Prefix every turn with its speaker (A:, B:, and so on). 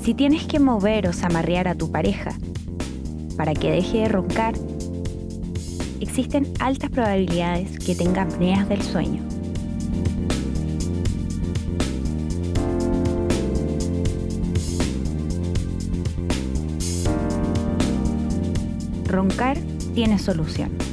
A: Si tienes que mover o zamarrear a tu pareja para que deje de roncar, existen altas probabilidades que tenga apneas del sueño. Roncar tiene solución.